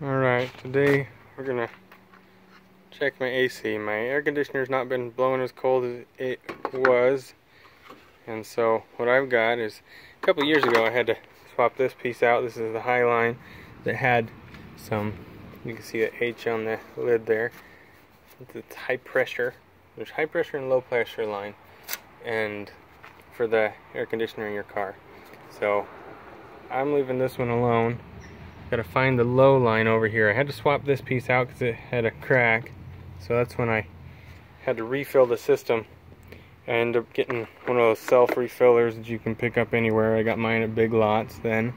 Alright, today we're gonna check my AC. My air conditioner's not been blowing as cold as it was, and so what I've got is, a couple years ago I had to swap this piece out. This is the high line that had some, you can see the H on the lid there. It's high pressure. There's high pressure and low pressure line, and for the air conditioner in your car. So I'm leaving this one alone. Gotta find the low line over here. I had to swap this piece out because it had a crack, so that's when I had to refill the system. I ended up getting one of those self refillers that you can pick up anywhere. I got mine at Big Lots then,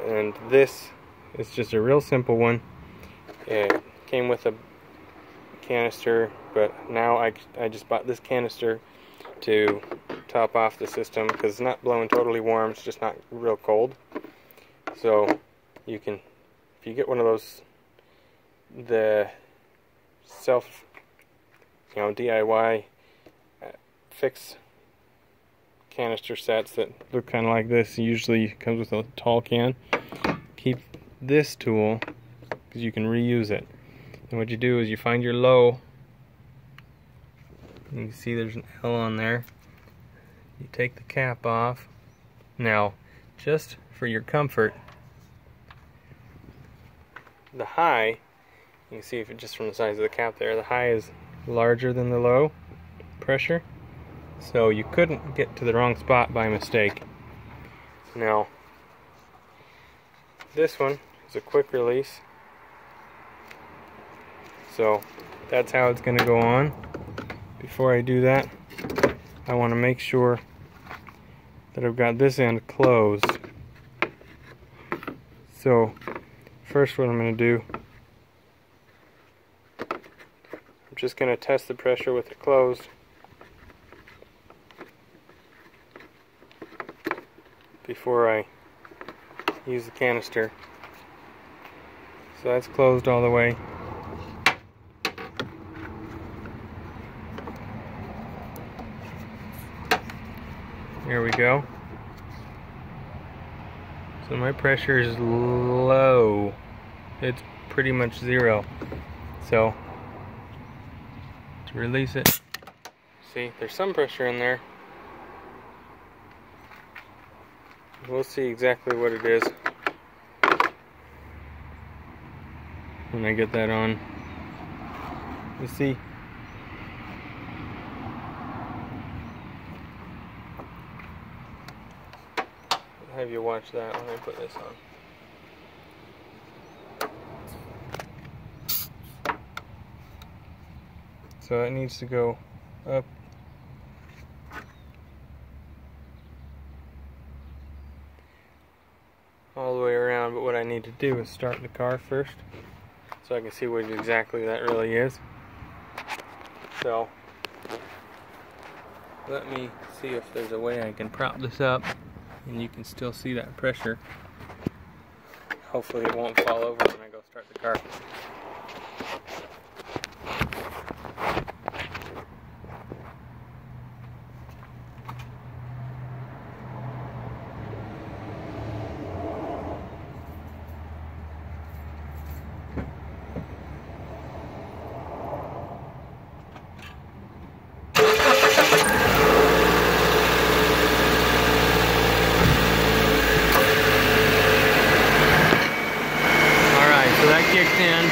and this is just a real simple one. It came with a canister, but now I just bought this canister to top off the system because it's not blowing totally warm, it's just not real cold. So you can, if you get one of those, the self, DIY fix canister sets that look kind of like this, usually comes with a tall can. Keep this tool because you can reuse it. And what you do is you find your low. You can see there's an L on there. You take the cap off. Now, just for your comfort, the high, you can see if it just from the size of the cap there, the high is larger than the low pressure, so you couldn't get to the wrong spot by mistake. Now, this one is a quick release, so that's how it's going to go on. Before I do that, I want to make sure that I've got this end closed. So first what I'm going to do, I'm just going to test the pressure with it closed. Before I use the canister. So that's closed all the way. Here we go. So my pressure is low. It's pretty much zero. So to release it, see, there's some pressure in there. We'll see exactly what it is when I get that on. You see, I'll have you watch that when I put this on. So it needs to go up all the way around, but what I need to do is start the car first so I can see what exactly that really is. So let me see if there's a way I can prop this up and you can still see that pressure. Hopefully it won't fall over when I go start the car. Kicked in.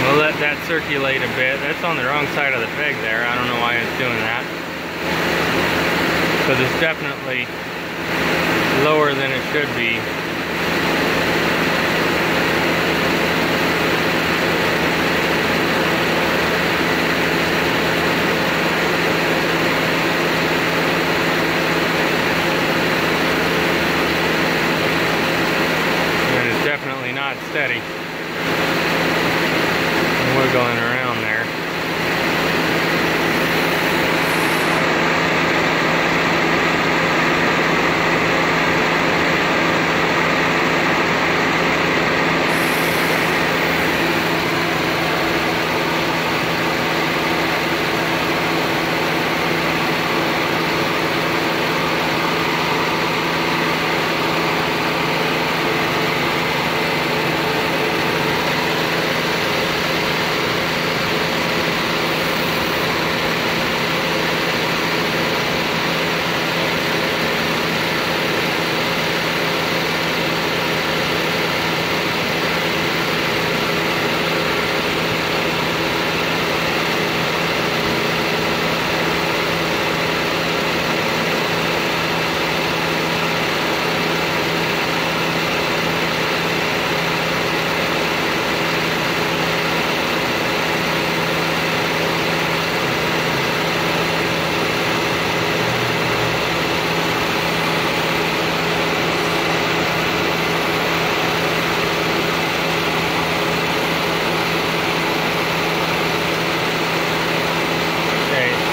We'll let that circulate a bit. That's on the wrong side of the peg there. I don't know why it's doing that. So it's definitely lower than it should be. And it's definitely not steady. Wiggling around there.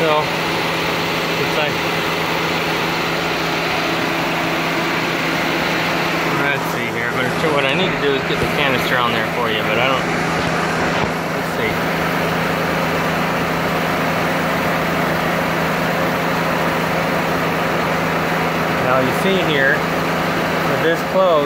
So, it's like, let's see here. But what I need to do is get the canister on there for you, but I don't, let's see. Now you see here, with this closed,